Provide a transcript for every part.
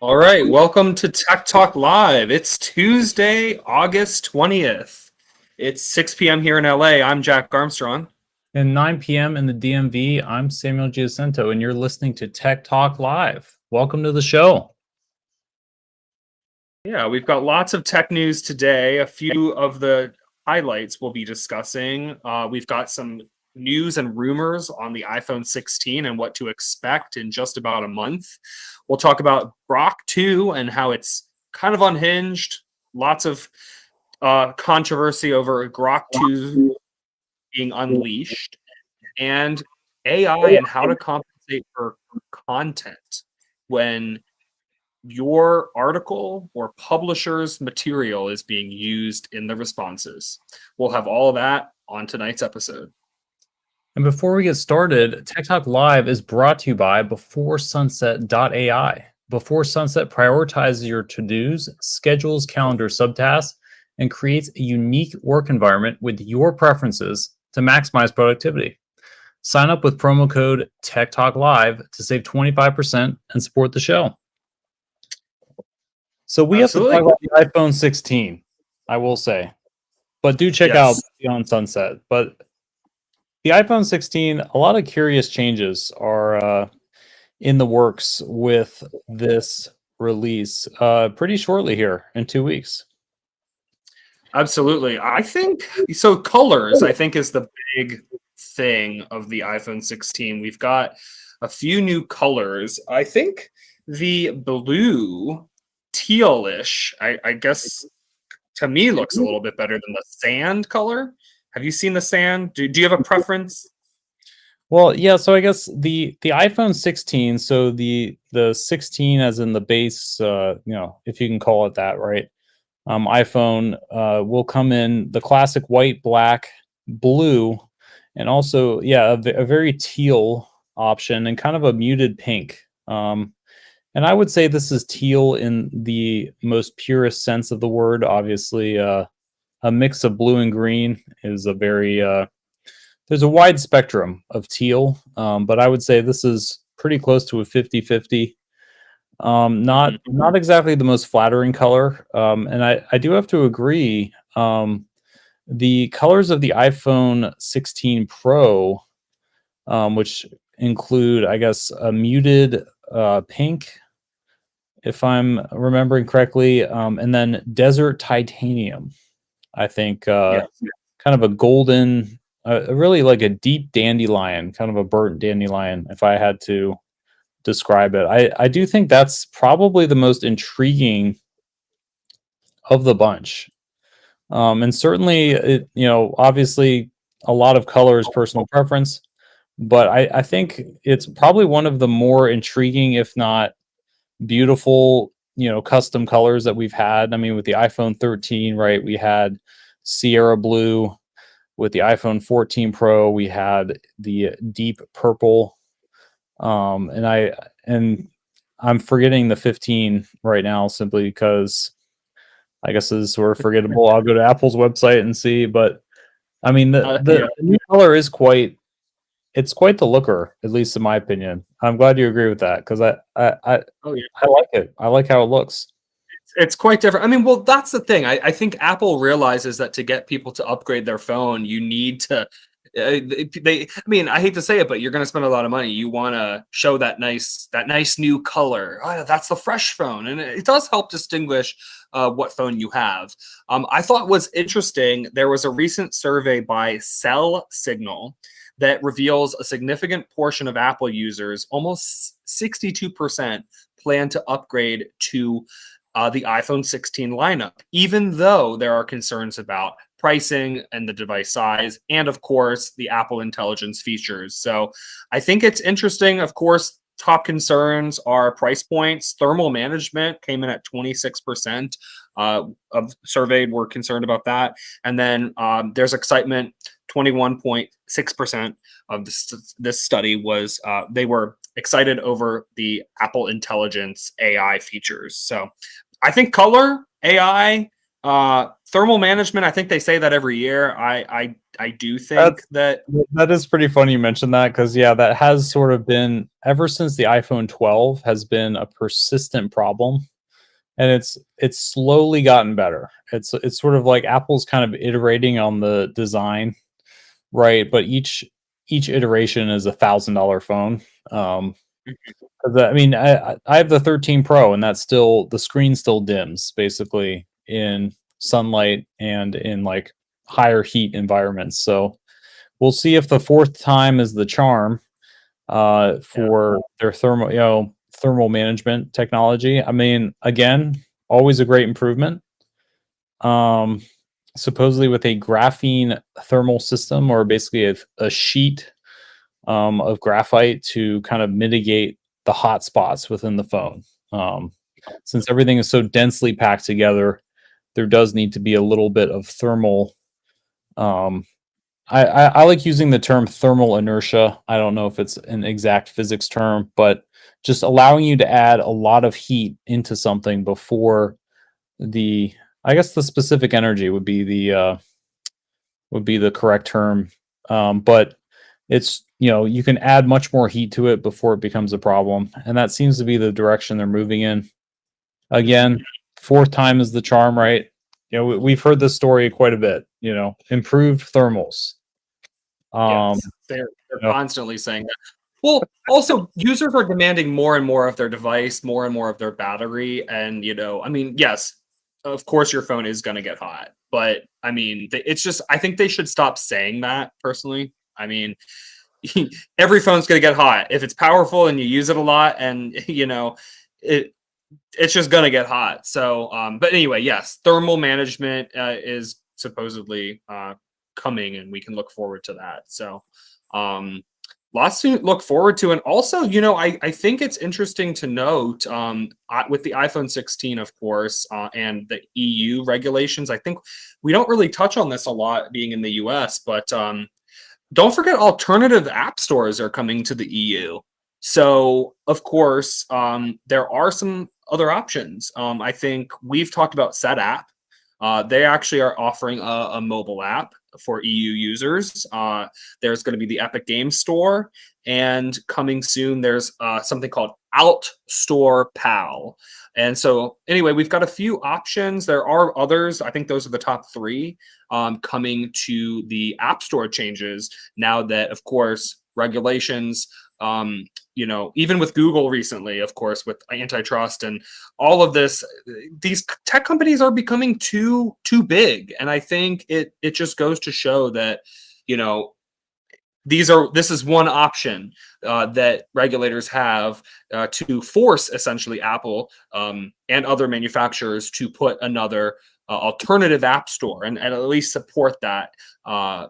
All right, welcome to Tech Talk Live. It's Tuesday, August 20th. It's 6 p.m. here in LA. I'm Jack Armstrong. And 9 p.m. in the DMV, I'm Samuel Giacinto, and you're listening to Tech Talk Live. Welcome to the show. Yeah, we've got lots of tech news today. A few of the highlights we'll be discussing. We've got some news and rumors on the iPhone 16 and what to expect in just about a month. We'll talk about Grok 2 and how it's kind of unhinged. Lots of controversy over Grok 2 being unleashed, and AI and how to compensate for content when your article or publisher's material is being used in the responses. We'll have all of that on tonight's episode. And before we get started, Tech Talk Live is brought to you by BeforeSunset.ai. Before Sunset prioritizes your to-dos, schedules calendar subtasks, and creates a unique work environment with your preferences to maximize productivity. Sign up with promo code Tech Talk Live to save 25% and support the show. So we have to talk Absolutely. about the iPhone 16, I will say. But do check out Yes. Beyond Sunset. But the iPhone 16, a lot of curious changes are in the works with this release pretty shortly here in 2 weeks. Absolutely. I think so. Colors, I think, is the big thing of the iPhone 16. We've got a few new colors. I think the blue tealish, I guess, to me looks a little bit better than the sand color. Have you seen the sand? Do you have a preference? Well, yeah, so I guess the iPhone 16, so the 16 as in the base, if you can call it that, right? iPhone will come in the classic white, black, blue, and also, yeah, a very teal option and kind of a muted pink. And I would say this is teal in the most purest sense of the word. Obviously, a mix of blue and green is a very there's a wide spectrum of teal, but I would say this is pretty close to a 50-50. Not exactly the most flattering color, and I do have to agree. The colors of the iPhone 16 Pro, which include, I guess, a muted pink, if I'm remembering correctly, and then desert titanium. I think Yes. kind of a golden, really like a deep dandelion, kind of a burnt dandelion, if I had to describe it. I do think that's probably the most intriguing of the bunch. And certainly, obviously, a lot of color is personal preference, but I think it's probably one of the more intriguing, if not beautiful, custom colors that we've had. I mean, with the iPhone 13, right, we had Sierra Blue. With the iPhone 14 Pro, we had the deep purple. And I'm forgetting the 15 right now simply because I guess this is sort of forgettable. I'll go to Apple's website and see, but I mean Yeah. the new color is quite the looker, at least in my opinion. I'm glad you agree with that because Oh, yeah. I like it. I like how it looks. It's quite different. I mean, well, that's the thing. I think Apple realizes that to get people to upgrade their phone, you need to. I mean, I hate to say it, but you're going to spend a lot of money. You want to show that nice new color. Oh, that's the fresh phone, and it does help distinguish what phone you have. I thought was interesting. There was a recent survey by Cell Signal that reveals a significant portion of Apple users, almost 62%, plan to upgrade to the iPhone 16 lineup, even though there are concerns about pricing and the device size, and of course, the Apple Intelligence features. So I think it's interesting. Of course, top concerns are price points. Thermal management came in at 26% of surveyed were concerned about that. And then there's excitement. 21.6% of this study was they were excited over the Apple Intelligence AI features. So I think color, AI, thermal management, I think they say that every year. I do think That's that that is pretty funny you mentioned that, because yeah, that has sort of been ever since the iPhone 12 has been a persistent problem, and it's slowly gotten better. It's sort of like Apple's kind of iterating on the design, right? But each iteration is $1,000 phone. Um, 'Cause, I mean, I have the 13 Pro, and that's still the screen still dims basically in sunlight and in like higher heat environments. So we'll see if the fourth time is the charm yeah, for their thermal management technology. I mean, again, always a great improvement. Um, Supposedly with a graphene thermal system, or basically a sheet of graphite to kind of mitigate the hot spots within the phone. Um, since everything is so densely packed together, there does need to be a little bit of thermal. Um, I like using the term thermal inertia. I don't know if it's an exact physics term, but just allowing you to add a lot of heat into something before the, I guess the specific energy would be the correct term. But it's, you can add much more heat to it before it becomes a problem, and that seems to be the direction they're moving in. mhm, Again, fourth time is the charm, right? We've heard this story quite a bit. Improved thermals. Um, yes, they're you know, constantly saying that. Well, also users are demanding more and more of their device, more and more of their battery, and I mean, yes, of course your phone is going to get hot, but I mean, it's just I think they should stop saying that personally. I mean, every phone's going to get hot if it's powerful and you use it a lot, and it it's just gonna get hot. So, but anyway, yes, thermal management is supposedly coming, and we can look forward to that. So, um, lots to look forward to, and also, I think it's interesting to note with the iPhone 16, of course, and the EU regulations. I think we don't really touch on this a lot, being in the US, but don't forget alternative app stores are coming to the EU. So, of course, there are some other options. I think we've talked about SetApp. They actually are offering a mobile app for EU users. There's going to be the Epic Games Store, and coming soon, there's something called Alt Store Pal. And so, anyway, we've got a few options. There are others. I think those are the top three coming to the App Store changes now that, of course, regulations, even with Google recently, of course, with antitrust and all of this, these tech companies are becoming too big, and I think it just goes to show that you know this is one option that regulators have to force essentially Apple and other manufacturers to put another alternative app store and at least support that,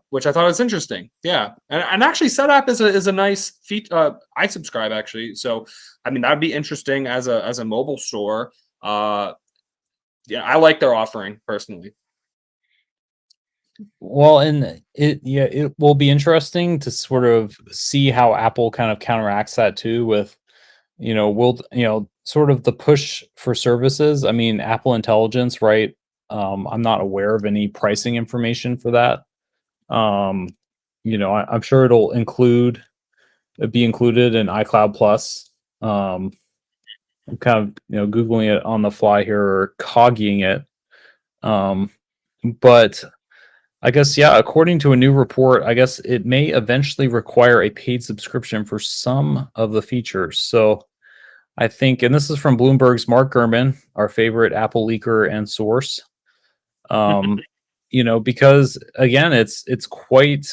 which I thought was interesting. Yeah, and actually, SetApp is a nice feat. I subscribe actually, so I mean that'd be interesting as a mobile store. Yeah, I like their offering personally. well, and it will be interesting to sort of see how Apple kind of counteracts that too with, will, sort of the push for services. I mean, Apple Intelligence, right? I'm not aware of any pricing information for that. Um, I'm sure it'll be included in iCloud Plus. I'm kind of, Googling it on the fly here, or coggying it. Um, but I guess, yeah, according to a new report, I guess it may eventually require a paid subscription for some of the features. So I think, and this is from Bloomberg's Mark Gurman, our favorite Apple leaker and source. Um, because again, it's quite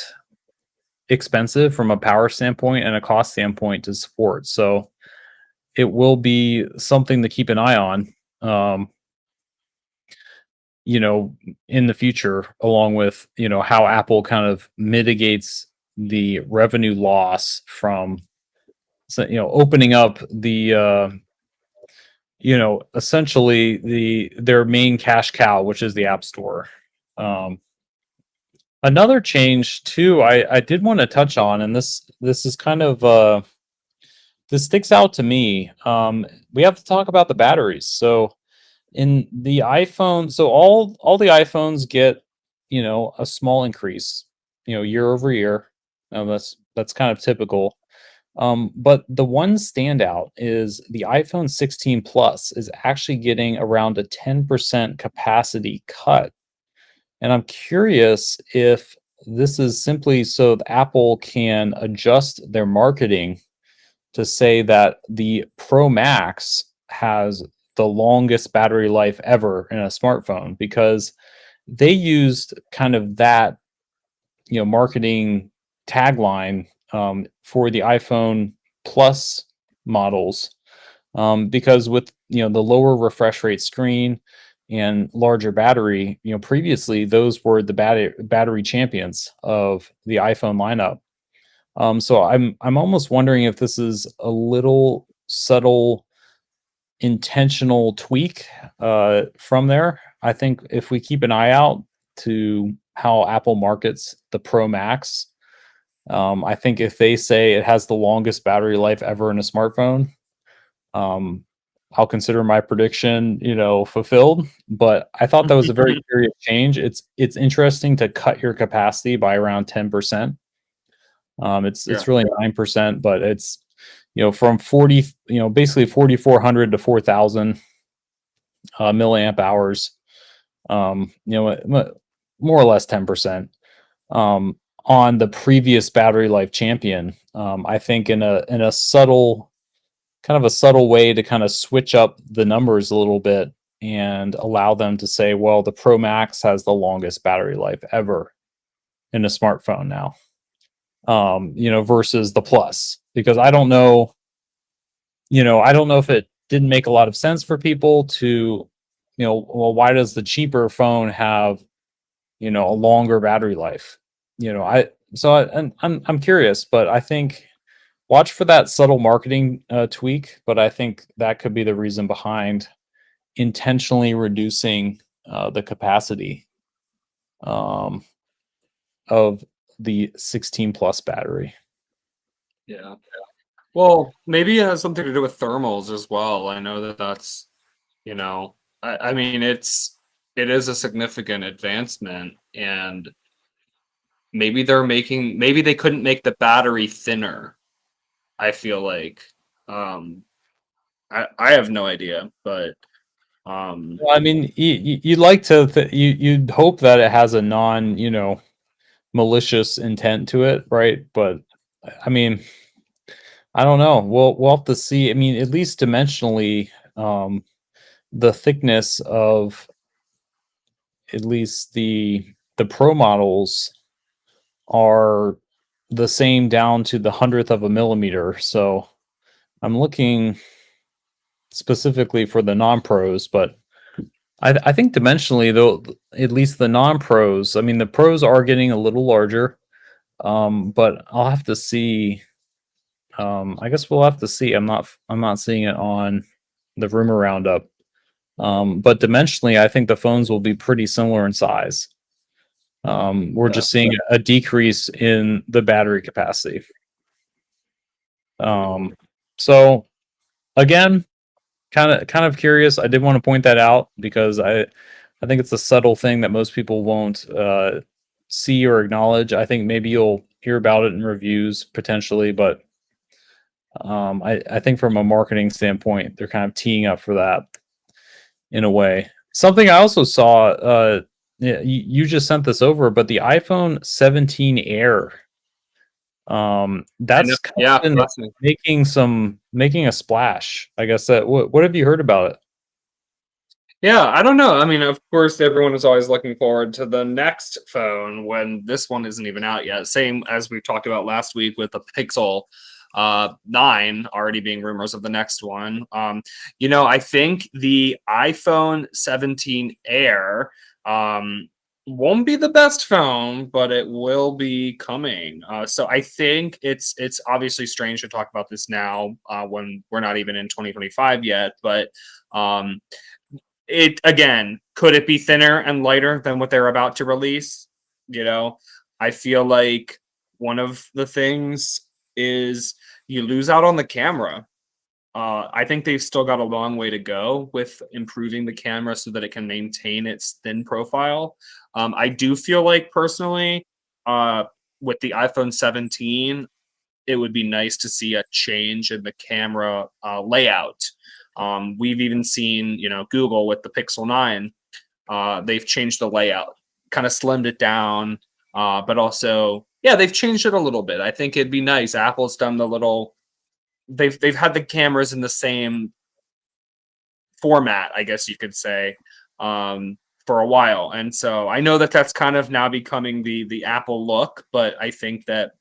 expensive from a power standpoint and a cost standpoint to support. So it will be something to keep an eye on. Um, you know, in the future, along with, how Apple kind of mitigates the revenue loss from, opening up the, essentially their main cash cow, which is the App Store. Um, Another change too, I did want to touch on, and this is kind of this sticks out to me. We have to talk about the batteries. So in the iPhone, so all the iPhones get, a small increase, year over year. That's kind of typical. But the one standout is the iPhone 16 Plus is actually getting around a 10% capacity cut. And I'm curious if this is simply so that Apple can adjust their marketing to say that the Pro Max has the longest battery life ever in a smartphone, because they used kind of that, marketing tagline, for the iPhone Plus models, because with, the lower refresh rate screen and larger battery, previously those were the battery champions of the iPhone lineup. So I'm almost wondering if this is a little subtle intentional tweak, from there. I think if we keep an eye out to how Apple markets the Pro Max, I think if they say it has the longest battery life ever in a smartphone, um, I'll consider my prediction, fulfilled. But I thought that was a very curious change. It's interesting to cut your capacity by around 10%. It's Yeah. really 9%, but it's, from 40, basically 4,400 to 4,000 milliamp hours. More or less 10%. On the previous battery life champion. I think in a subtle, kind of a subtle way to kind of switch up the numbers a little bit and allow them to say, well, the Pro Max has the longest battery life ever in a smartphone now. Versus the Plus, because I don't know if it didn't make a lot of sense for people to, well, why does the cheaper phone have, a longer battery life? I so I, and I'm curious, but I think watch for that subtle marketing, tweak. But I think that could be the reason behind intentionally reducing, the capacity, um, of the 16 plus battery. Yeah. Well, maybe it has something to do with thermals as well. I know that that's, you know, I mean, it is a significant advancement, and maybe they couldn't make the battery thinner. I feel like, um, I have no idea, but Well, I mean, you'd like to, you'd hope that it has a non, malicious intent to it, right? But I mean, I don't know. We'll have to see. I mean, at least dimensionally, the thickness of at least the Pro models are the same down to the hundredth of a millimeter. So I'm looking specifically for the non-pros, but I think dimensionally, though, at least the non-pros. I mean, the pros are getting a little larger, but I'll have to see. I guess we'll have to see. I'm not seeing it on the rumor roundup. But dimensionally, I think the phones will be pretty similar in size. We're yeah. just seeing a decrease in the battery capacity. Um, so again, kind of curious. I did want to point that out because I think it's a subtle thing that most people won't, see or acknowledge. I think maybe you'll hear about it in reviews potentially, but I think from a marketing standpoint, they're kind of teeing up for that in a way. Something I also saw, yeah, you just sent this over, but the iPhone 17 Air, I know. that's kind of Yeah, been fascinating. making a splash. I guess that what have you heard about it? Yeah, I don't know. I mean, of course, everyone is always looking forward to the next phone when this one isn't even out yet. Same as we talked about last week with the Pixel 9 already being rumors of the next one. I think the iPhone 17 Air won't be the best phone, but it will be coming. So I think it's obviously strange to talk about this now, when we're not even in 2025 yet, but um it again, could it be thinner and lighter than what they're about to release? You know, I feel like one of the things is you lose out on the camera. I think they've still got a long way to go with improving the camera so that it can maintain its thin profile. I do feel like personally, uh, with the iPhone 17, it would be nice to see a change in the camera layout. We've even seen, Google with the Pixel 9. They've changed the layout, kind of slimmed it down, but also, yeah, they've changed it a little bit. I think it'd be nice. Apple's done the little. They've had the cameras in the same format, I guess you could say, for a while, and so I know that that's kind of now becoming the Apple look, but I think that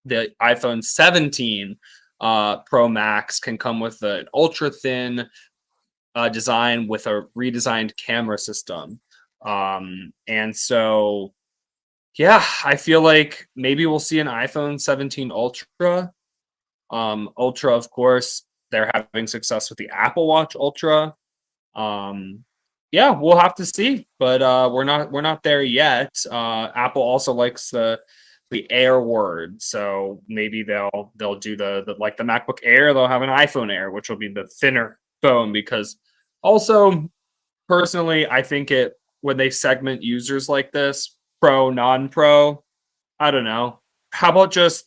the iPhone 17 Pro Max can come with an ultra thin design with a redesigned camera system. And so, yeah, I feel like maybe we'll see an iPhone 17 Ultra. Ultra, of course, they're having success with the Apple Watch Ultra. Um, yeah, we'll have to see, but we're not there yet. Apple also likes the Air word, so maybe they'll do the like the MacBook Air. They'll have an iPhone Air, which will be the thinner phone. Because also, personally, I think it when they segment users like this, pro, non-pro, I don't know. How about just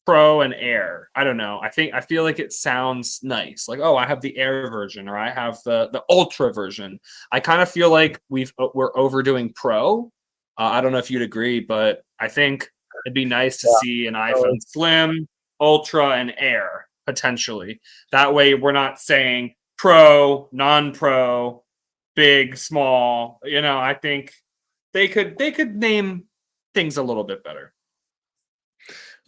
Pro and Air? I don't know. I feel like it sounds nice. Like, oh, I have the Air version or I have the Ultra version. I kind of feel like we're overdoing Pro. I don't know if you'd agree, but I think it'd be nice to Yeah. see an So iPhone Slim, Ultra, and Air potentially. That way, we're not saying Pro, non-Pro, big, small. I think they could name things a little bit better.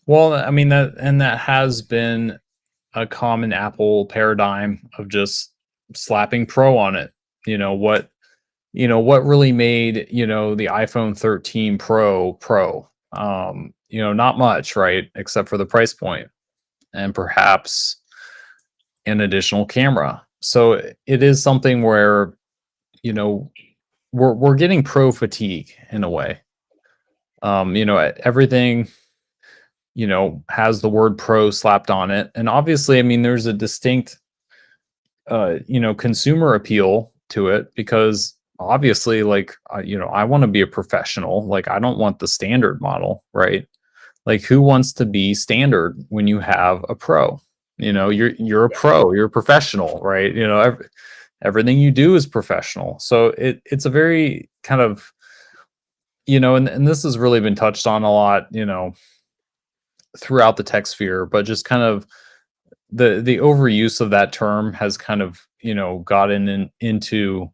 well, I mean that has been a common Apple paradigm of just slapping Pro on it. What really made, the iPhone 13 Pro. Not much, right? Except for the price point and perhaps an additional camera. So it is something where, you know, we're getting pro fatigue in a way. Everything, has the word pro slapped on it. And obviously, I mean, there's a distinct consumer appeal to it because obviously, like, I want to be a professional. Like, I don't want the standard model, right? Like, who wants to be standard when you have a pro? You're a pro, you're a professional, right? Everything you do is professional. So it's a very kind of, and this has really been touched on a lot, throughout the tech sphere, but just kind of the overuse of that term has kind of, gotten into,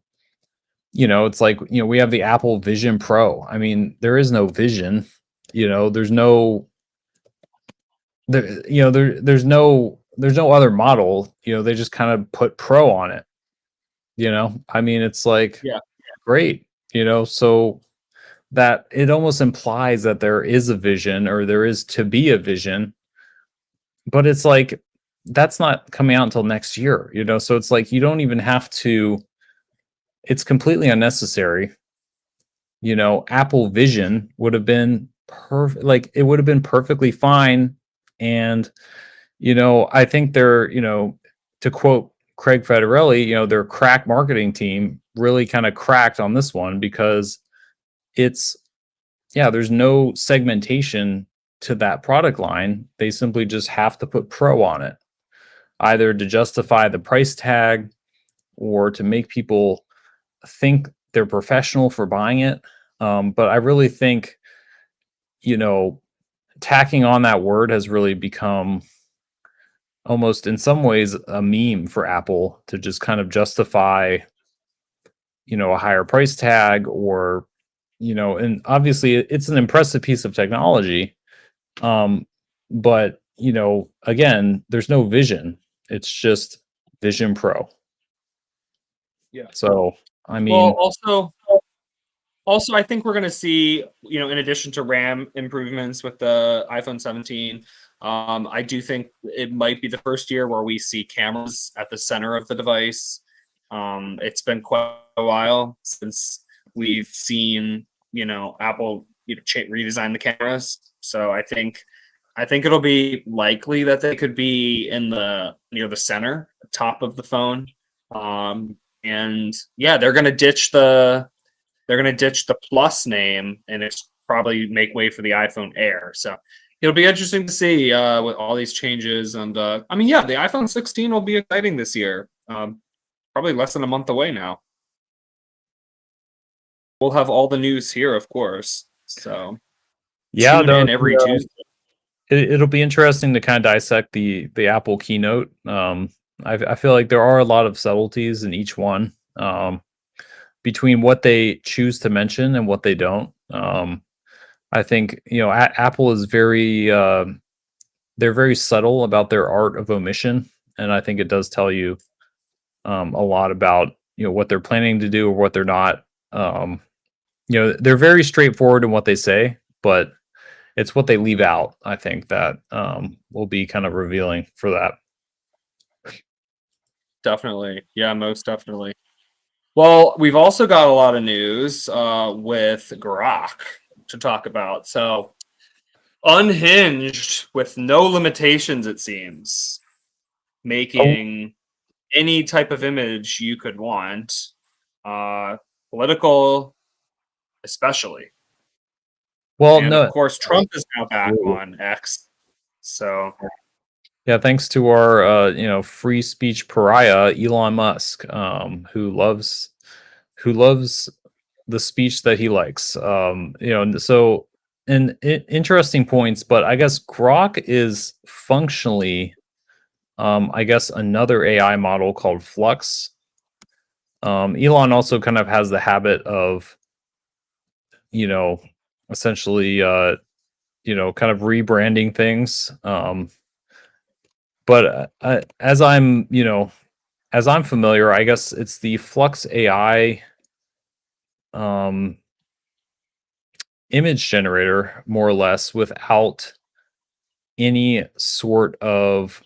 it's like, we have the Apple Vision Pro. I mean, there is no vision, there's no there's no other model, they just kind of put pro on it, I mean, it's like, Yeah. great, so that it almost implies that there is a vision or there is to be a vision, but it's like that's not coming out until next year, so it's like you don't even have to. It's completely unnecessary. Apple Vision would have been perfect. Like, it would have been perfectly fine. And I think they're, to quote Craig Federelli, their crack marketing team really kind of cracked on this one because it's, yeah, there's no segmentation to that product line. They simply just have to put pro on it, either to justify the price tag or to make people think they're professional for buying it. But I really think, you know, tacking on that word has really become almost in some ways a meme for Apple to just kind of justify, a higher price tag or, and obviously it's an impressive piece of technology. But, again, there's no vision. It's just Vision Pro. Yeah. So, I Well, mean, also, I think we're going to see, in addition to RAM improvements with the iPhone 17, I do think it might be the first year where we see cameras at the center of the device. It's been quite a while since we've seen, Apple, redesign the cameras. So I think I think it'll be likely that they could be in the near the center, top of the phone. And yeah, they're gonna ditch the Plus name, and it's probably make way for the iPhone Air. So it'll be interesting to see with all these changes. And I mean, yeah, the iPhone 16 will be exciting this year. Probably less than a month away now. We'll have all the news here, of course. So Yeah, tune no, in every Tuesday. it'll be interesting to kind of dissect the Apple keynote. I feel like there are a lot of subtleties in each one, between what they choose to mention and what they don't. I think Apple is they're very subtle about their art of omission, and I think it does tell you a lot about what they're planning to do or what they're not. They're very straightforward in what they say, but it's what they leave out, I think, that will be kind of revealing for that. Definitely. Yeah, most definitely. Well, we've also got a lot of news with Grok to talk about. So, Unhinged with no limitations, it seems, Oh, making any type of image you could want, uh, political especially. well, And of no. course, Trump is now back Ooh. on X. So, Yeah, thanks to our free speech pariah Elon Musk, who loves the speech that he likes. And so and interesting points, but I guess Grok is functionally, I guess, another AI model called Flux. Elon also kind of has the habit of, you know, essentially, kind of rebranding things. But as I'm familiar, I guess it's the Flux AI um, image generator, more or less, without any sort of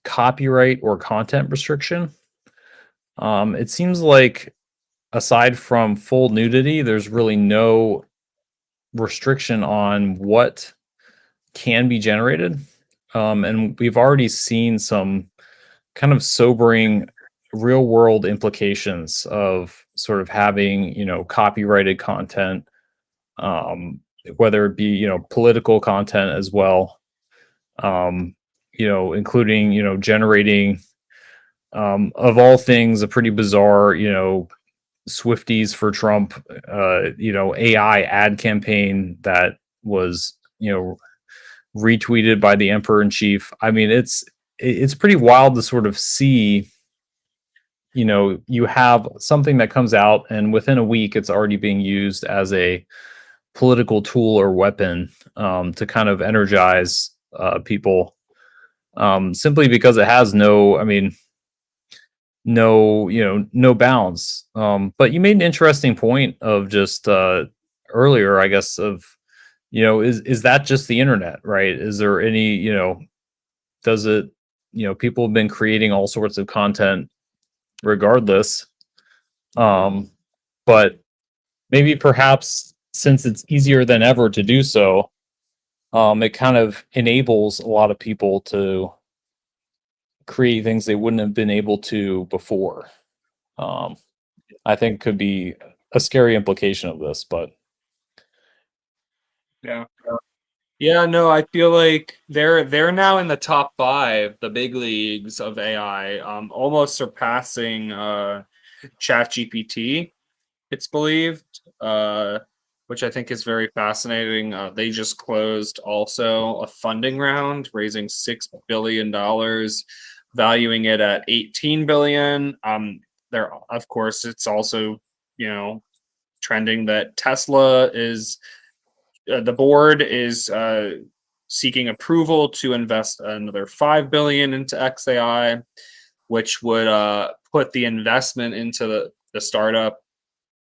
copyright or content restriction. It seems like, aside from full nudity, there's really no restriction on what can be generated. And we've already seen some kind of sobering real world implications of sort of having, copyrighted content, um, whether it be, political content as well, including, generating, of all things, a pretty bizarre, Swifties for Trump, AI ad campaign that was, retweeted by the emperor in chief. I mean, it's pretty wild to sort of see, you have something that comes out and within a week it's already being used as a political tool or weapon, to kind of energize people, simply because it has no, I mean, no bounds. But you made an interesting point of just earlier, I guess, of, is that just the internet, right? Is there any, does it, people have been creating all sorts of content regardless. um but maybe perhaps since it's easier than ever to do so, it kind of enables a lot of people to create things they wouldn't have been able to before. um I think could be a scary implication of this, but yeah. Yeah, no, I feel like they're now in the top five, the big leagues of AI, almost surpassing ChatGPT, it's believed, which I think is very fascinating. They just closed also a funding round, raising $6 billion, valuing it at 18 billion. There, of course, it's also you know trending that Tesla is the board is seeking approval to invest another 5 billion into XAI, which would put the investment into the startup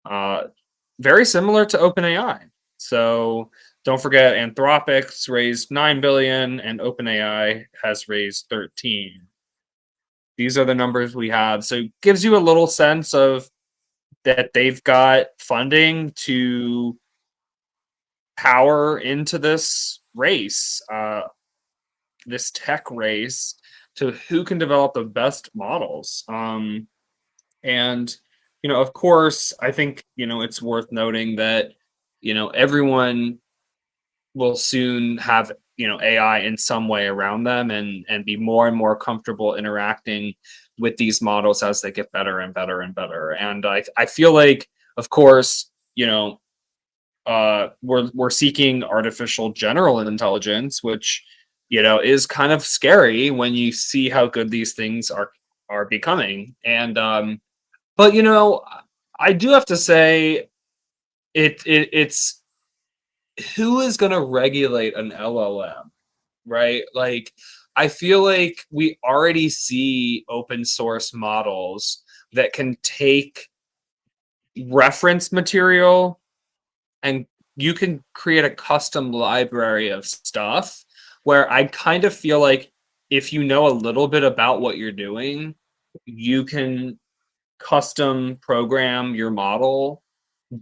uh, very similar to OpenAI. So don't forget, Anthropic's raised 9 billion, and OpenAI has raised 13. These are the numbers we have. So it gives you a little sense of that they've got funding to power into this race, this tech race to who can develop the best models. And of course, I think it's worth noting that everyone will soon have AI in some way around them, and be more and more comfortable interacting with these models as they get better and better and better. And I feel like, of course, we're seeking artificial general intelligence, which is kind of scary when you see how good these things are becoming. And but I do have to say, it's who is going to regulate an LLM, right? Like, I feel like we already see open source models that can take reference material, and you can create a custom library of stuff, where I kind of feel like if you know a little bit about what you're doing, you can custom program your model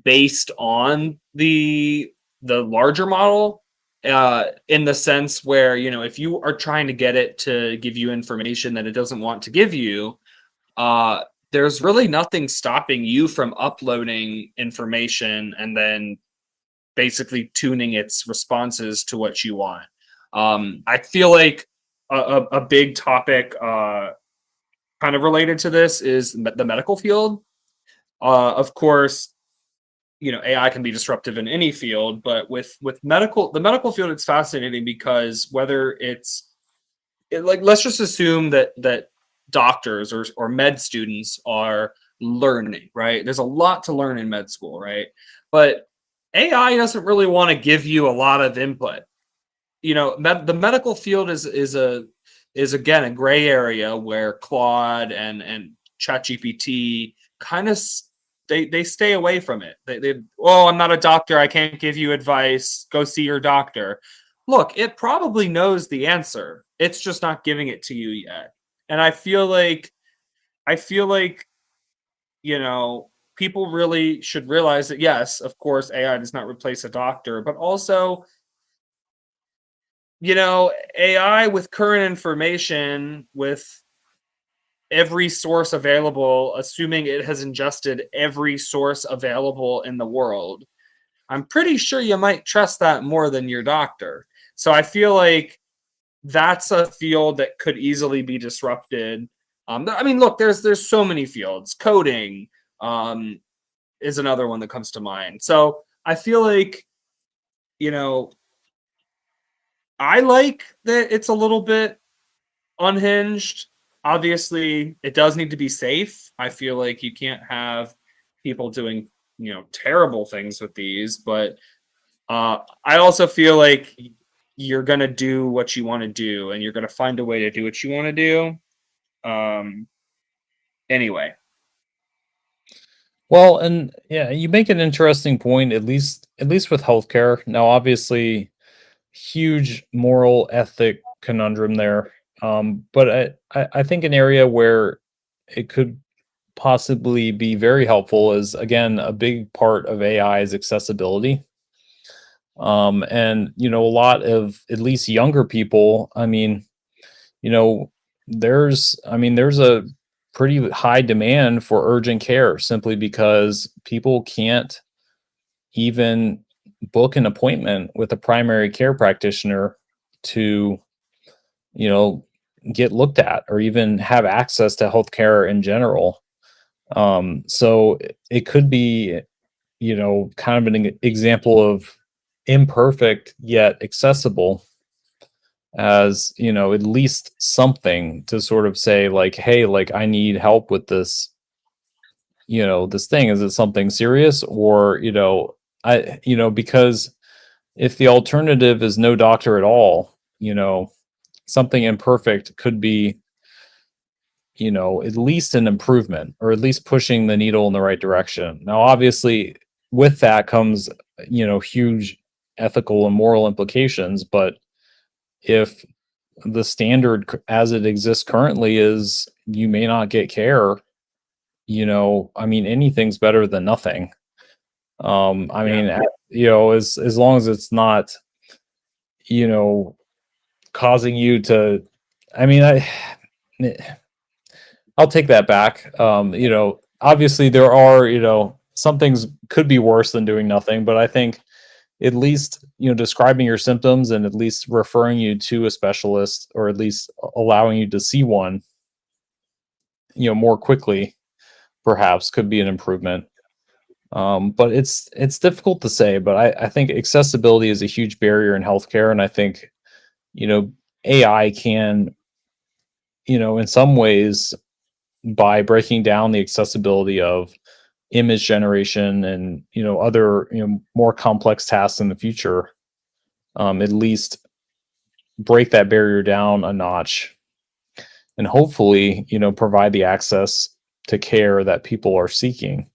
based on the larger model, in the sense where if you are trying to get it to give you information that it doesn't want to give you, uh there's really nothing stopping you from uploading information and then basically tuning its responses to what you want. I feel like a big topic, kind of related to this, is the medical field. Of course, AI can be disruptive in any field, but with the medical field, it's fascinating because whether like, let's just assume that doctors or med students are learning, right? There's a lot to learn in med school, right? But AI doesn't really want to give you a lot of input. The medical field is again a gray area where Claude and ChatGPT kind of, they stay away from it. Oh, I'm not a doctor, I can't give you advice, go see your doctor. Look, it probably knows the answer, it's just not giving it to you yet. And I feel like people really should realize that, yes, of course, AI does not replace a doctor, but also AI with current information, with every source available, assuming it has ingested every source available in the world, I'm pretty sure you might trust that more than your doctor. So I feel like that's a field that could easily be disrupted. I mean, look, there's so many fields. Coding, um, is another one that comes to mind. So I feel like, you know, I like that it's a little bit unhinged. Obviously, it does need to be safe. I feel like you can't have people doing, terrible things with these, but I also feel like you're gonna do what you want to do, and you're gonna find a way to do what you want to do. Um, anyway, Well, and yeah, you make an interesting point, at least with healthcare. Now, obviously, huge moral ethic conundrum there. But I think an area where it could possibly be very helpful is, again, a big part of AI is accessibility. And a lot of at least younger people, I mean, you know, there's a pretty high demand for urgent care simply because people can't even book an appointment with a primary care practitioner to, you know, get looked at or even have access to healthcare in general. So it could be, kind of an example of imperfect yet accessible, as at least something to sort of say, like, hey, like, I need help with this, this thing. Is it something serious? Or because if the alternative is no doctor at all, something imperfect could be, at least an improvement, or at least pushing the needle in the right direction. Now, obviously, with that comes, huge ethical and moral implications. But if the standard as it exists currently is you may not get care, I mean, anything's better than nothing. I yeah, mean, as long as it's not, you know, causing you to, I mean, I'll take that back. Obviously there are, some things could be worse than doing nothing, but I think at least, describing your symptoms and at least referring you to a specialist, or at least allowing you to see one, more quickly, perhaps could be an improvement. But it's difficult to say, but I think accessibility is a huge barrier in healthcare, and I think, you know, AI can, in some ways, by breaking down the accessibility of image generation and, other, more complex tasks in the future, at least break that barrier down a notch, and hopefully, provide the access to care that people are seeking.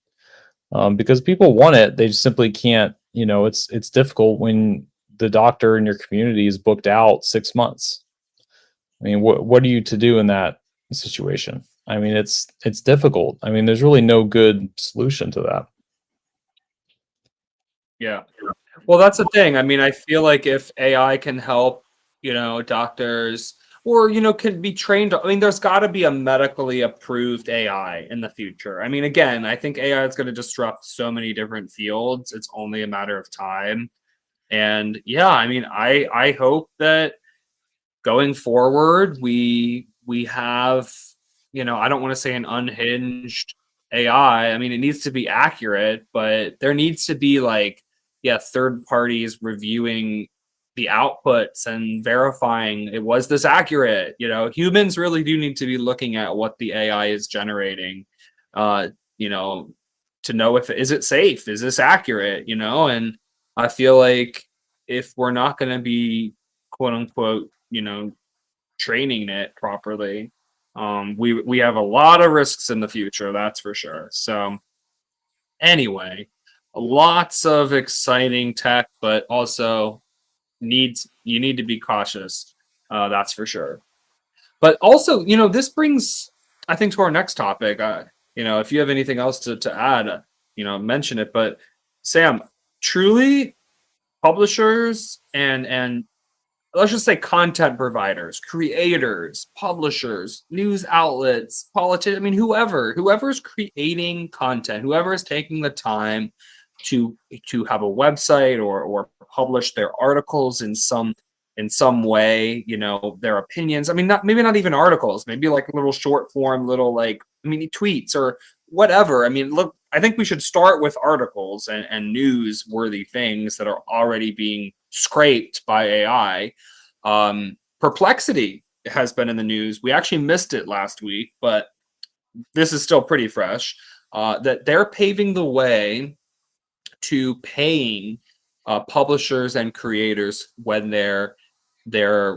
Because people want it, they just simply can't. It's difficult when the doctor in your community is booked out 6 months. I mean, what are you to do in that situation? I mean, it's difficult. I mean, there's really no good solution to that. Yeah. Well, that's the thing. I mean, I feel like if AI can help, doctors or, can be trained. I mean, there's got to be a medically approved AI in the future. I mean, again, I think AI is going to disrupt so many different fields. It's only a matter of time. And yeah, I mean, I hope that going forward we have, I don't want to say an unhinged AI. I mean, it needs to be accurate, but there needs to be like, yeah, third parties reviewing the outputs and verifying it was this accurate. Humans really do need to be looking at what the AI is generating, uh you know to know if is it safe, is this accurate, and I feel like if we're not going to be quote unquote, training it properly, we have a lot of risks in the future, that's for sure. So anyway, lots of exciting tech, but also you need to be cautious. That's for sure. But also, this brings, I think, to our next topic. If you have anything else to add, mention it. But Sam, truly, publishers and let's just say content providers, creators, publishers, news outlets, politicians, I mean, whoever's creating content, whoever is taking the time to have a website or publish their articles in some way, their opinions. I mean, not maybe not even articles, maybe like little short form, little like mini tweets or whatever. I mean, look, I think we should start with articles and newsworthy things that are already being scraped by AI. Perplexity has been in the news. We actually missed it last week, but this is still pretty fresh. That they're paving the way to paying publishers and creators when their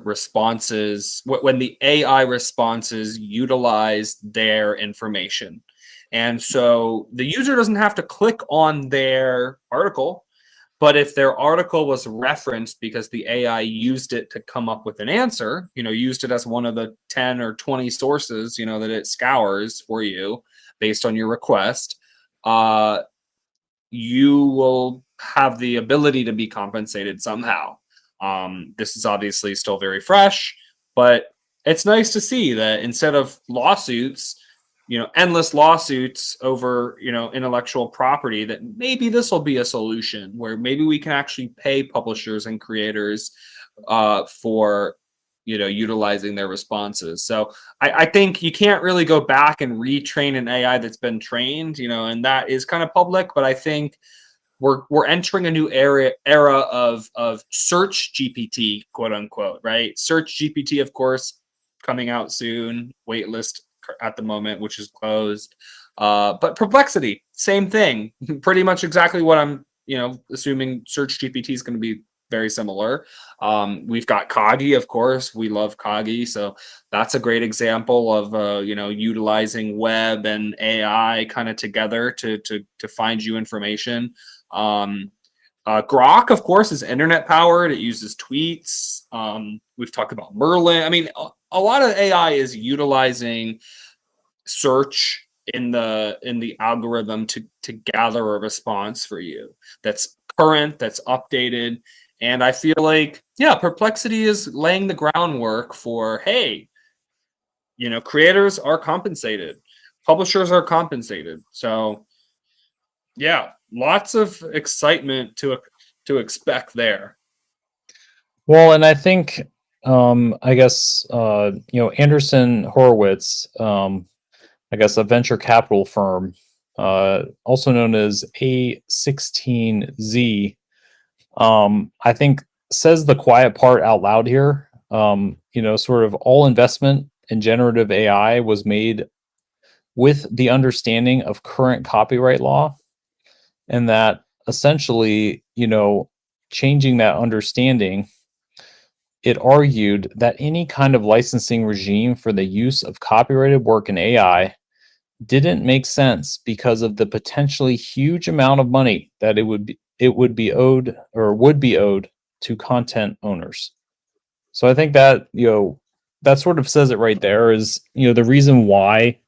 responses, when the AI responses utilize their information. And so the user doesn't have to click on their article, but if their article was referenced because the AI used it to come up with an answer, used it as one of the 10 or 20 sources, that it scours for you based on your request, uh, you will have the ability to be compensated somehow. This is obviously still very fresh, but it's nice to see that instead of lawsuits, endless lawsuits over, intellectual property, that maybe this will be a solution where maybe we can actually pay publishers and creators for, utilizing their responses. So I think you can't really go back and retrain an AI that's been trained, and that is kind of public. But I think we're entering a new era of search GPT, quote unquote, right? Search GPT, of course, coming out soon. Waitlist at the moment, which is closed. But Perplexity, same thing. Pretty much exactly what I'm, assuming Search GPT is going to be very similar. We've got Kagi, of course. We love Kagi, so that's a great example of utilizing web and AI kind of together to find you information. Grok, of course, is internet powered. It uses tweets. We've talked about Merlin. I mean, a lot of AI is utilizing search in the algorithm to gather a response for you that's current, that's updated. And I feel like, yeah, Perplexity is laying the groundwork for, hey, creators are compensated, publishers are compensated. So, yeah, lots of excitement to expect there. Well, and I think, I guess, Anderson Horowitz, I guess a venture capital firm, also known as A16Z, I think says the quiet part out loud here. Sort of all investment in generative AI was made with the understanding of current copyright law, and that essentially, changing that understanding, it argued that any kind of licensing regime for the use of copyrighted work in AI didn't make sense because of the potentially huge amount of money that it would be owed or would be owed to content owners. So I think that, that sort of says it right there. Is, the reason why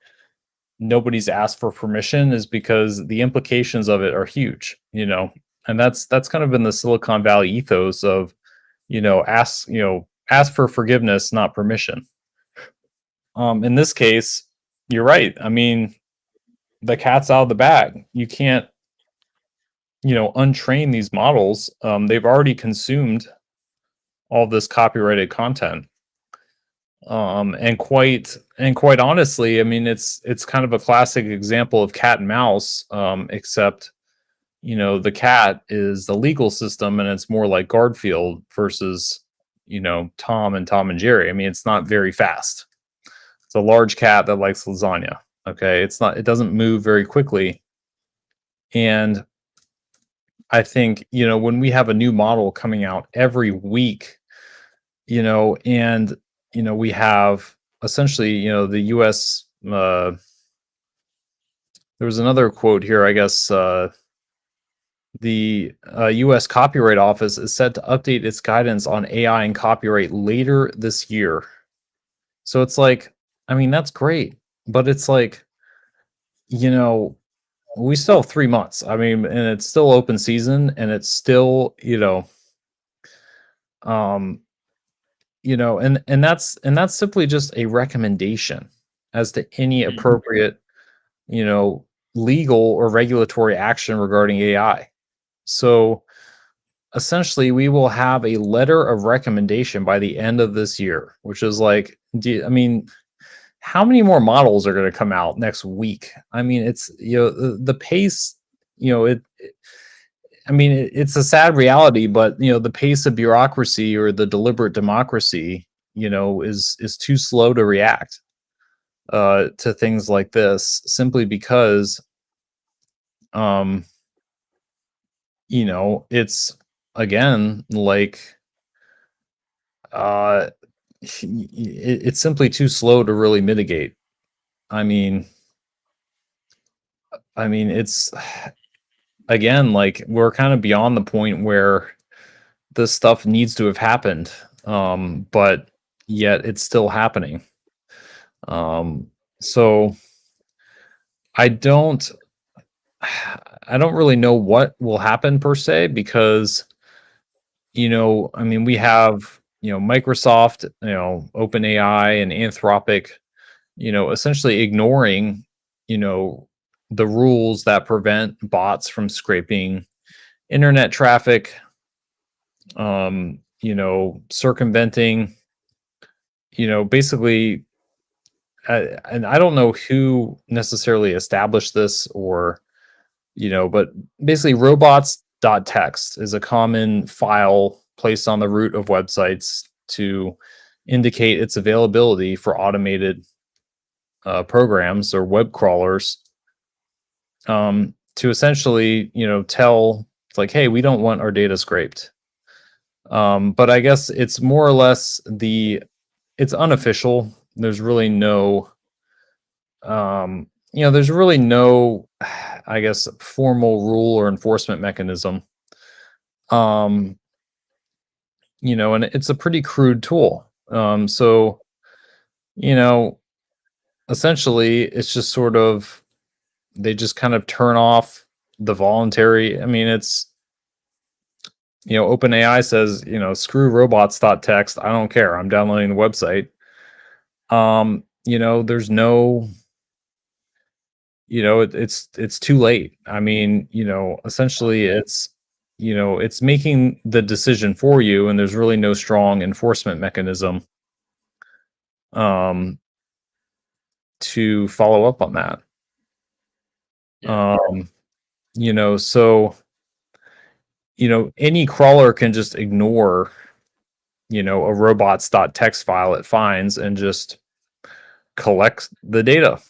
nobody's asked for permission is because the implications of it are huge, and that's kind of been the Silicon Valley ethos of, ask for forgiveness, not permission. In this case, you're right. I mean, the cat's out of the bag. You can't, untrain these models. They've already consumed all this copyrighted content. And quite honestly, I mean, it's kind of a classic example of cat and mouse, except, the cat is the legal system, and it's more like Garfield versus, Tom and Tom and Jerry. I mean, it's not very fast. It's a large cat that likes lasagna. Okay, it doesn't move very quickly. And I think, when we have a new model coming out every week, and we have essentially, the US, there was another quote here, I guess, the US Copyright Office is set to update its guidance on AI and copyright later this year. So it's like, I mean, that's great, but it's like, you know, we still have 3 months. I mean, and it's still open season, and it's still, um, and that's simply just a recommendation as to any Mhm. appropriate, you know, legal or regulatory action regarding AI. So essentially, we will have a letter of recommendation by the end of this year, which is like, I mean, how many more models are going to come out next week? I mean, it's, the pace, I mean, it's a sad reality, but, the pace of bureaucracy or the deliberate democracy, is too slow to react to things like this, simply because, um, it's, again, like, uh, it's simply too slow to really mitigate. I mean, it's, again, like, we're kind of beyond the point where this stuff needs to have happened, but yet it's still happening. Um, so I don't, I don't really know what will happen per se, because, I mean, we have, Microsoft, OpenAI and Anthropic, essentially ignoring, you know, the rules that prevent bots from scraping internet traffic, circumventing, basically, and I don't know who necessarily established this, or, but basically robots.txt is a common file placed on the root of websites to indicate its availability for automated programs or web crawlers, to essentially, tell, it's like, hey, we don't want our data scraped. But I guess it's more or less it's unofficial. There's really no, there's really no, I guess, formal rule or enforcement mechanism. Um, and it's a pretty crude tool. So, you know, essentially, it's just sort of, they just kind of turn off the voluntary. I mean, OpenAI says, screw robots.txt. I don't care. I'm downloading the website. There's no, it's too late. I mean, essentially it's making the decision for you, and there's really no strong enforcement mechanism um to follow up on that. Yeah. Um, so any crawler can just ignore, a robots.txt file it finds and just collect the data.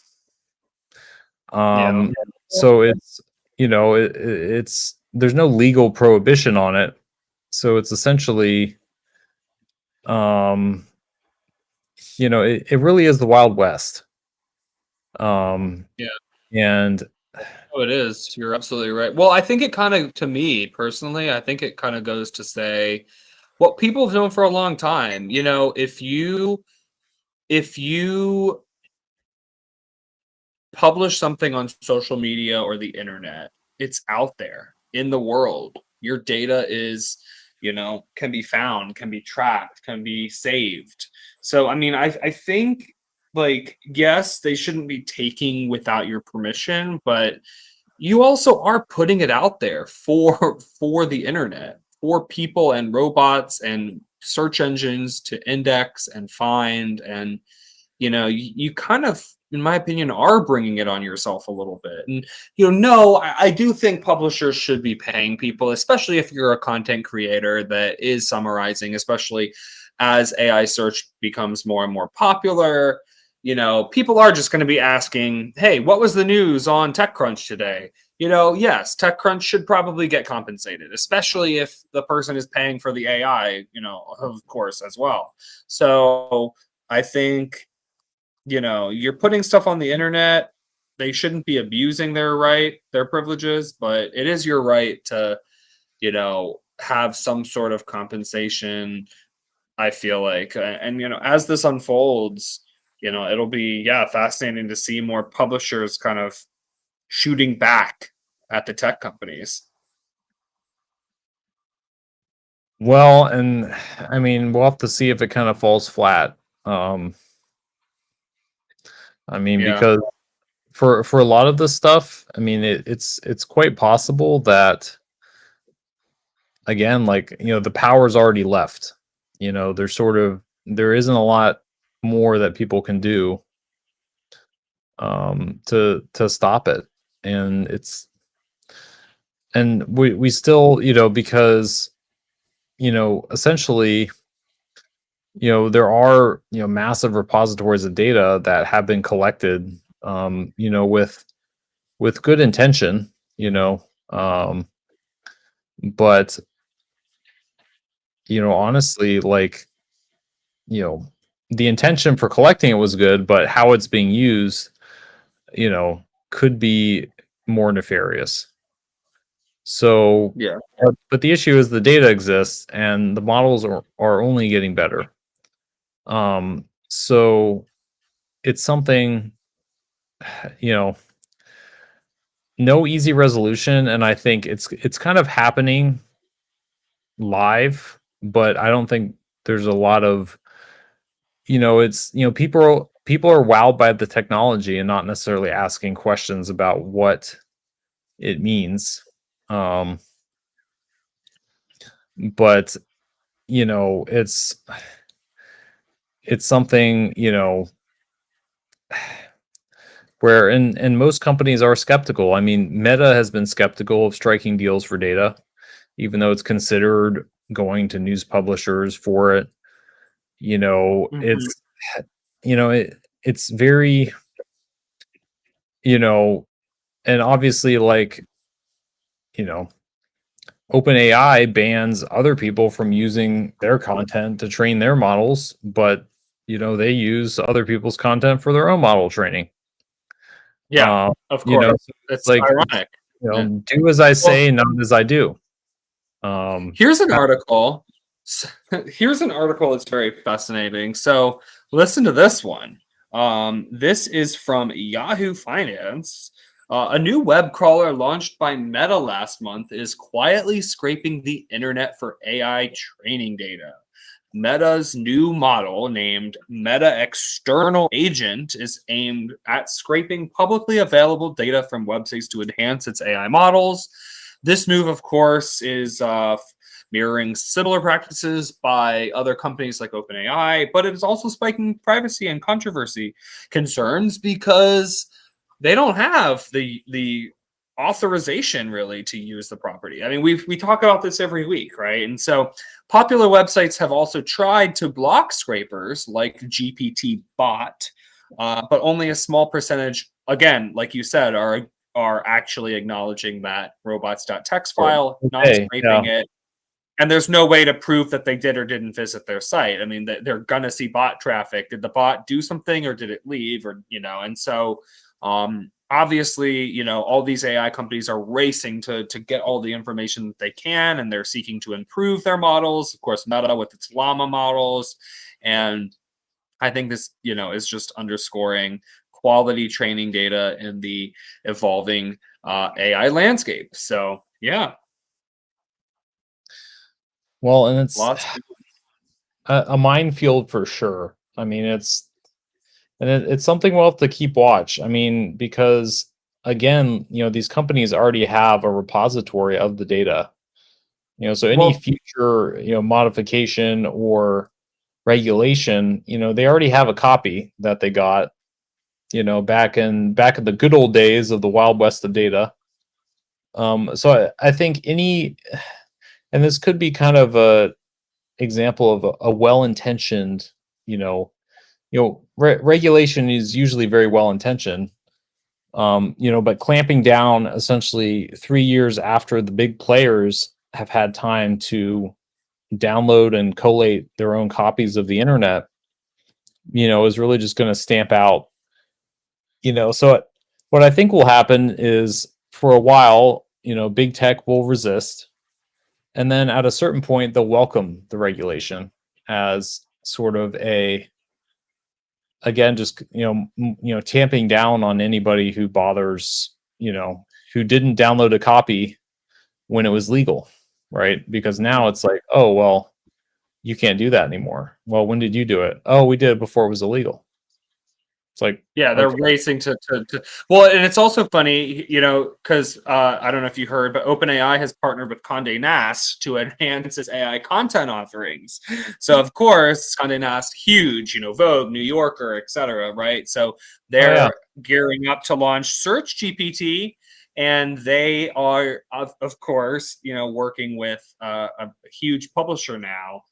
Yeah. Um, so it's there's no legal prohibition on it. So it's essentially, um, it really is the Wild West. Um, Yeah. and Oh, it is. You're absolutely right. Well, I think it kind of, to me personally, I think it kind of goes to say what people have known for a long time. If you publish something on social media or the internet, it's out there in the world. Your data is, can be found, can be tracked, can be saved. So, I mean, I think, like, yes, they shouldn't be taking without your permission, but you also are putting it out there for the internet, for people and robots and search engines to index and find. And you kind of, in my opinion, are bringing it on yourself a little bit. And no, I do think publishers should be paying people, especially if you're a content creator that is summarizing, especially as AI search becomes more and more popular. People are just going to be asking, hey, what was the news on TechCrunch today? Yes, TechCrunch should probably get compensated, especially if the person is paying for the AI, of course, as well. So I think, you're putting stuff on the internet. They shouldn't be abusing their privileges, but it is your right to, have some sort of compensation, I feel like. And, as this unfolds, it'll be, yeah, fascinating to see more publishers kind of shooting back at the tech companies. well, and I mean, we'll have to see if it kind of falls flat. Um, I mean, Yeah. because for a lot of this stuff, I mean, it's quite possible that, again, like, the power's already left. There isn't a lot more that people can do to stop it. And we still, because, essentially, there are, massive repositories of data that have been collected, with good intention, but honestly, like, you know, the intention for collecting it was good, but how it's being used, could be more nefarious. So, Yeah. but the issue is the data exists and the models are only getting better. So it's something, you know, no easy resolution, and I think it's kind of happening live, but I don't think there's a lot of, it's, people are wowed by the technology and not necessarily asking questions about what it means. Um, but it's something, where and most companies are skeptical. I mean, Meta has been skeptical of striking deals for data, even though it's considered going to news publishers for it. Mhm. It's it's very, you know, and obviously, like, you know, OpenAI bans other people from using their content to train their models, but they use other people's content for their own model training. Yeah, of So course. it's It's like, ironic. Yeah. do as I Well, say, not as I do. here's an Kind article. Here's an article that's very fascinating. So listen to this one. This is from Yahoo Finance. A new web crawler launched by Meta last month is quietly scraping the internet for AI training data. Meta's new model, named Meta External Agent, is aimed at scraping publicly available data from websites to enhance its AI models. This move, of course, is mirroring similar practices by other companies like OpenAI, but it is also spiking privacy and controversy concerns because they don't have the authorization really to use the property. I mean, we talk about this every week, right? And so popular websites have also tried to block scrapers like GPT bot, but only a small percentage, again, like you said, are actually acknowledging that robots.txt Or file, not okay, scraping yeah. it. And there's no way to prove that they did or didn't visit their site. I mean, they're gonna see bot traffic. Did the bot do something or did it leave? Or and so obviously, all these AI companies are racing to get all the information that they can, and they're seeking to improve their models. Of course, Meta with its Llama models, and I think this, is just underscoring quality training data in the evolving AI landscape. So yeah, Well, and it's lots. a minefield for sure. I mean, it's something we'll have to keep watch. I mean, because again, these companies already have a repository of the data. So any Well, future, modification or regulation, they already have a copy that they got, back in the good old days of the Wild West of data. So I think and this could be kind of a example of a well-intentioned, you know, regulation is usually very well-intentioned, but clamping down essentially 3 years after the big players have had time to download and collate their own copies of the internet, is really just going to stamp out, so what I think will happen is for a while, big tech will resist. And then at a certain point, they'll welcome the regulation as sort of again, just, tamping down on anybody who bothers, who didn't download a copy when it was legal, right? Because now it's like, oh, well, you can't do that anymore. Well, when did you do it? Oh, we did it before it was illegal. It's like, yeah, they're okay, racing to well, and it's also funny, because I don't know if you heard, but OpenAI has partnered with Condé Nast to enhance its AI content offerings. So of course, Condé Nast, huge, Vogue, New Yorker, etc. Right? So oh yeah, they're gearing up to launch Search GPT, and they are, of course, working with a huge publisher now.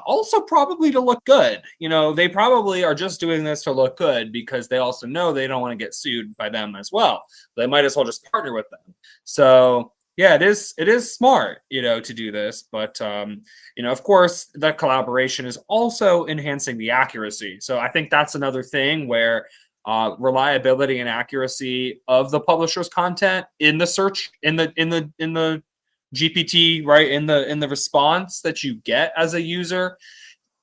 Also, probably to look good. They probably are just doing this to look good because they also know they don't want to get sued by them as well. They might as well just partner with them. So yeah, it is smart, to do this. But of course, that collaboration is also enhancing the accuracy. So I think that's another thing where reliability and accuracy of the publisher's content in the search in the GPT, right, in the response that you get as a user,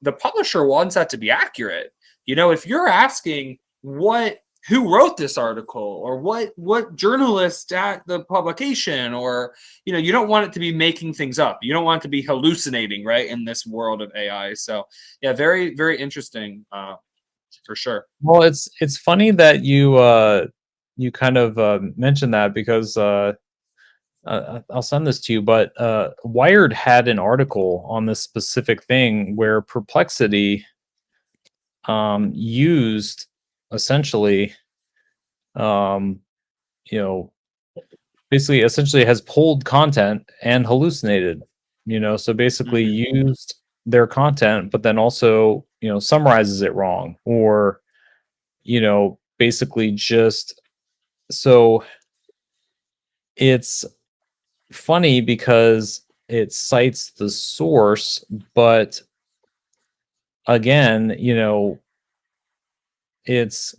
the publisher wants that to be accurate. If you're asking who wrote this article, or what journalist at the publication, or you don't want it to be making things up. You don't want it to be hallucinating, right, in this world of AI. So yeah, very, very interesting, for sure. well, it's funny that you kind of mentioned that because I'll send this to you, but Wired had an article on this specific thing where Perplexity used essentially, um, you know, basically essentially has pulled content and hallucinated, so basically Mhm. used their content, but then also, summarizes it wrong, or, basically just so it's funny because it cites the source, but again, it's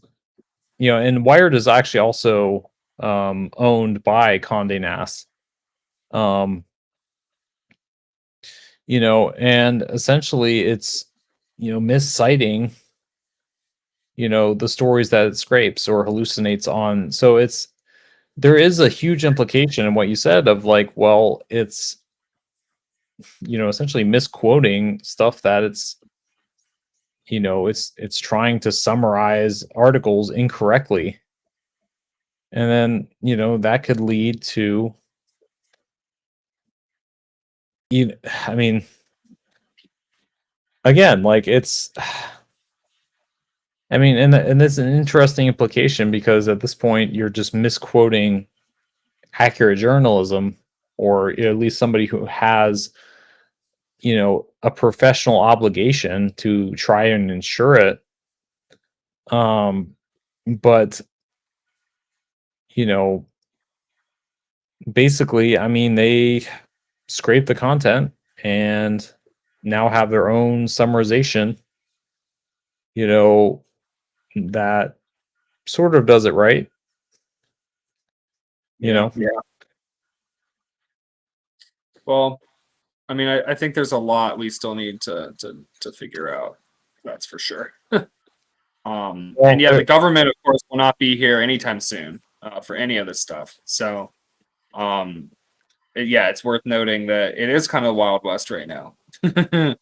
and Wired is actually also owned by Condé Nast. Um, and essentially it's misciting, the stories that it scrapes or hallucinates on. So there is a huge implication in what you said of like, well, it's, essentially misquoting stuff that it's trying to summarize articles incorrectly. And then, that could lead to, I mean, again, like it's, I mean, and that's an interesting implication because at this point you're just misquoting accurate journalism, or at least somebody who has, a professional obligation to try and ensure it. But you know, basically, I mean, they scrape the content and now have their own summarization, you know, that sort of does it right, you Yeah. know. Well, I mean, I think there's a lot we still need to figure out. That's for sure. And Well, yeah, the government, of course, will not be here anytime soon for any of this stuff. So, um, yeah, it's worth noting that it is kind of Wild West right now. and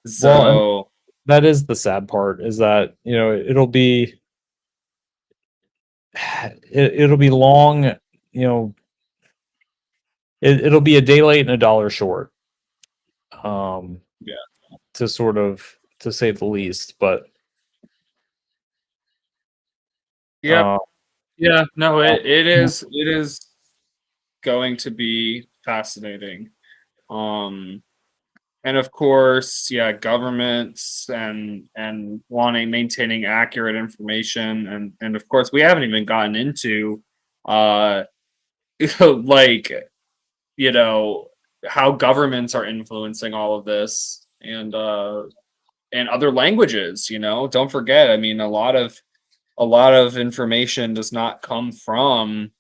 So, that is the sad part, is that, it'll be long, know, it'll be a day late and a dollar short, um, yeah. to say the least. But Yep. uh, Yeah. No, it is going to be fascinating. Um, and of course, yeah, governments and wanting maintaining accurate information, and of course, we haven't even gotten into uh like you know how governments are influencing all of this, and other languages. Don't forget, I mean, a lot of information does not come from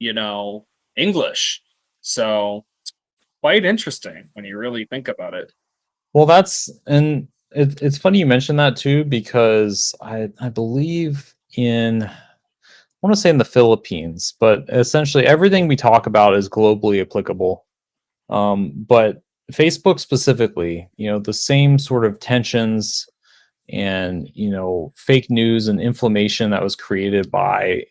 you know English, so quite interesting when you really think about it. well, it's funny you mentioned that too, because I believe I want to say in the Philippines, but essentially everything we talk about is globally applicable. But Facebook specifically, the same sort of tensions and, fake news and inflammation that was created by,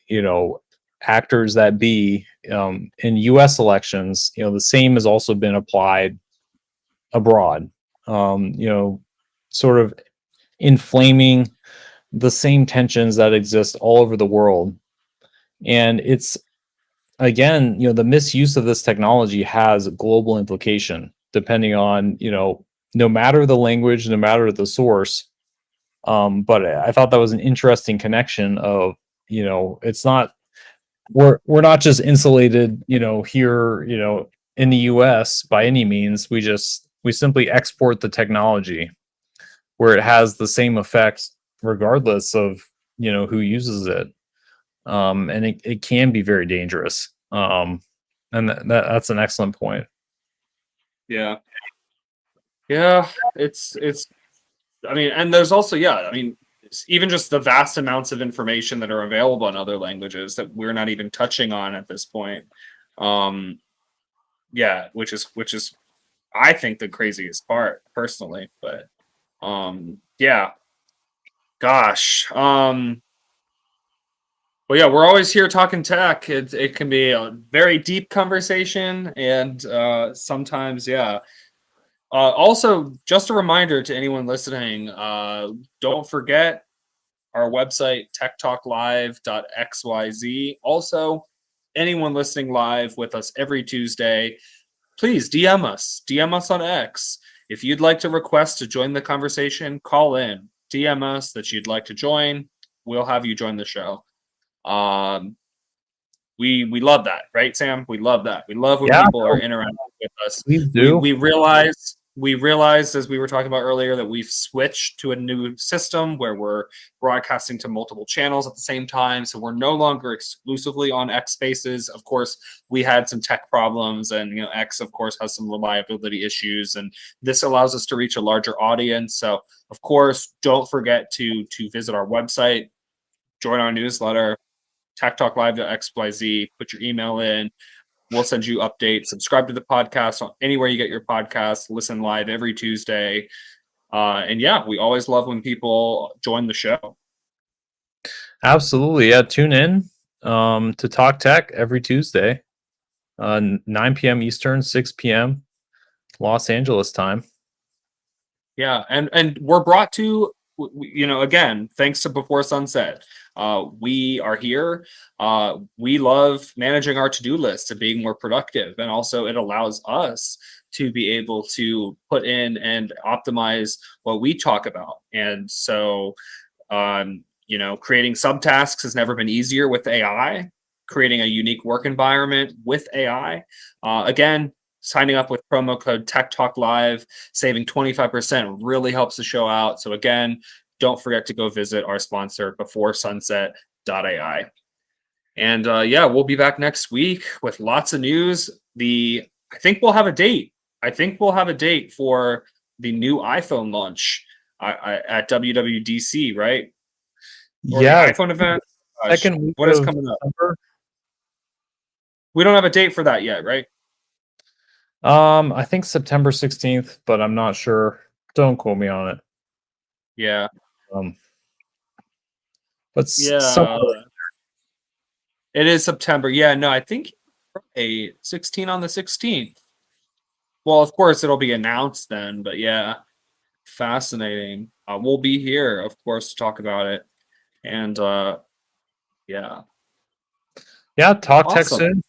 actors that be, in US elections, the same has also been applied abroad. Sort of inflaming the same tensions that exist all over the world. And it's, again, the misuse of this technology has global implication depending on, no matter the language, no matter the source. But I thought that was an interesting connection of, it's not, we're not just insulated, here, in the US by any means. We simply export the technology where it has the same effect regardless of, who uses it. And it can be very dangerous. And that's an excellent point. Yeah. Yeah, it's I mean, and there's also, yeah, I mean, even just the vast amounts of information that are available in other languages that we're not even touching on at this point. Um, yeah, which is I think the craziest part personally, but yeah, gosh. Well, yeah, we're always here talking tech. It can be a very deep conversation, and sometimes, yeah. Also, just a reminder to anyone listening, don't forget our website, techtalklive.xyz. Also, anyone listening live with us every Tuesday, please DM us. DM us on X. If you'd like to request to join the conversation, call in. DM us that you'd like to join. We'll have you join the show. Um, we love that, right, Sam? We love that. We love when Yeah, people are interacting with us. please We do. we realize we realized, as we were talking about earlier, that we've switched to a new system where we're broadcasting to multiple channels at the same time. So we're no longer exclusively on X Spaces. Of course, we had some tech problems, and X, of course, has some reliability issues, and this allows us to reach a larger audience. So, of course, don't forget to visit our website, join our newsletter, techtalklive.xyz, put your email in. We'll send you updates. Subscribe to the podcast on anywhere you get your podcasts. Listen live every Tuesday. And yeah, we always love when people join the show. Absolutely. Yeah. Tune in to Talk Tech every Tuesday, 9 p.m. Eastern, 6 p.m. Los Angeles time. Yeah, and we're brought to again thanks to Before Sunset. We are here. We love managing our to-do list and being more productive, and also it allows us to be able to put in and optimize what we talk about. And so, creating subtasks has never been easier with AI. Creating a unique work environment with AI. Again, signing up with promo code Tech Talk Live, saving 25% really helps the show out. So again, don't forget to go visit our sponsor, beforesunset.ai. And yeah, we'll be back next week with lots of news. I think we'll have a date. I think we'll have a date for the new iPhone launch at WWDC, right? Or the Yeah. iPhone event. Gosh, Second week what is of coming up? September. We don't have a date for that yet, right? I think September 16th, but I'm not sure. Don't quote me on it. Yeah. Um, but Yeah. somewhere. It is September. Yeah, no, I think a 16 on the 16th. Well, of course, it'll be announced then, but yeah, fascinating. We'll be here, of course, to talk about it. And yeah, Yeah, talk tech awesome. soon.